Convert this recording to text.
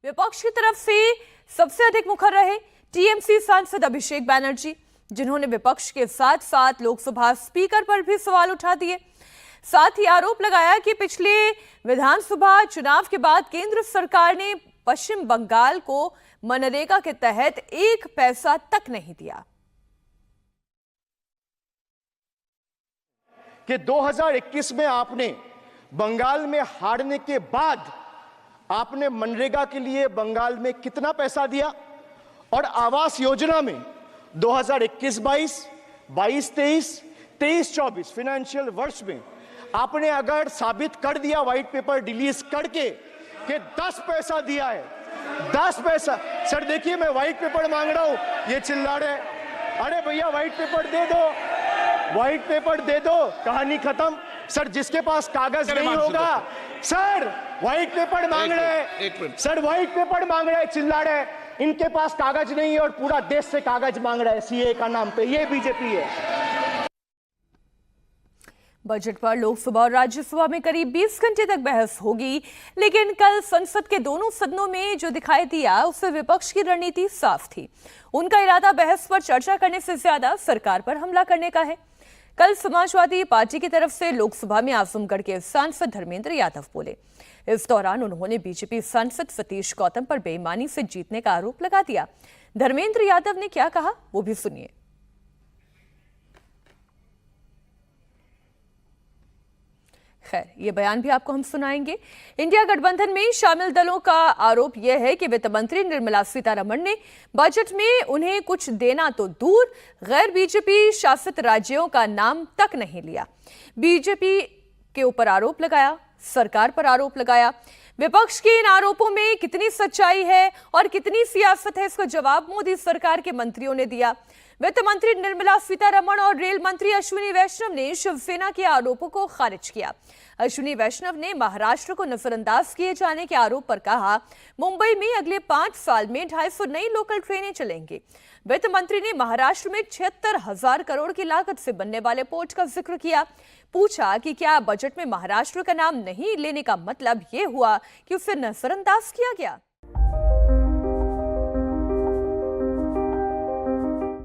विपक्ष की तरफ से सबसे अधिक मुखर रहे टीएमसी सांसद अभिषेक बैनर्जी, जिन्होंने विपक्ष के साथ साथ लोकसभा स्पीकर पर भी सवाल उठा दिए। साथ ही आरोप लगाया कि पिछले विधानसभा चुनाव के बाद केंद्र सरकार ने पश्चिम बंगाल को मनरेगा के तहत 1 पैसा तक नहीं दिया। कि 2021 में आपने बंगाल में हारने के बाद आपने मनरेगा के लिए बंगाल में कितना पैसा दिया, और आवास योजना में 2021-22, 22-23, 23-24 फाइनेंशियल वर्ष में आपने अगर साबित कर दिया व्हाइट पेपर रिलीज करके कि 10 पैसा दिया है, 10 पैसा। सर देखिए, मैं व्हाइट पेपर मांग रहा हूं, ये चिल्ला रहे, अरे भैया व्हाइट पेपर दे दो, व्हाइट पेपर दे दो, कहानी खत्म। सर जिसके पास कागज नहीं होगा, सर व्हाइट पेपर मांग रहे, सर व्हाइट पेपर मांग रहे, चिल्ला रहे, इनके पास कागज नहीं है और पूरा देश से कागज मांग रहा है सीए का नाम पे, ये बीजेपी है। बजट पर लोकसभा और राज्यसभा में करीब 20 घंटे तक बहस होगी, लेकिन कल संसद के दोनों सदनों में जो दिखाई दिया उससे विपक्ष की रणनीति साफ थी। उनका इरादा बहस पर चर्चा करने से ज्यादा सरकार पर हमला करने का है। कल समाजवादी पार्टी की तरफ से लोकसभा में आजमगढ़ के सांसद धर्मेंद्र यादव बोले। इस दौरान उन्होंने बीजेपी सांसद सतीश गौतम पर बेईमानी से जीतने का आरोप लगा दिया। धर्मेंद्र यादव ने क्या कहा वो भी सुनिए। खैर, ये बयान भी आपको हम सुनाएंगे। इंडिया गठबंधन में शामिल दलों का आरोप यह है कि वित्त मंत्री निर्मला सीतारमण ने बजट में उन्हें कुछ देना तो दूर, गैर बीजेपी शासित राज्यों का नाम तक नहीं लिया। बीजेपी के ऊपर आरोप लगाया, सरकार पर आरोप लगाया। विपक्ष के इन आरोपों में कितनी सच्चाई है और कितनी सियासत है, इसका जवाब मोदी सरकार के मंत्रियों ने दिया। वित्त मंत्री निर्मला सीतारमण और रेल मंत्री अश्विनी वैष्णव ने शिवसेना के आरोपों को खारिज किया। अश्विनी वैष्णव ने महाराष्ट्र को नजरअंदाज किए जाने के आरोप पर कहा, मुंबई में अगले 5 साल में 250 नई लोकल ट्रेनें चलेंगी। वित्त मंत्री ने महाराष्ट्र में 76,000 करोड़ की लागत से बनने वाले पोर्ट का जिक्र किया। पूछा कि क्या बजट में महाराष्ट्र का नाम नहीं लेने का मतलब यह हुआ कि उसे नजरअंदाज किया गया।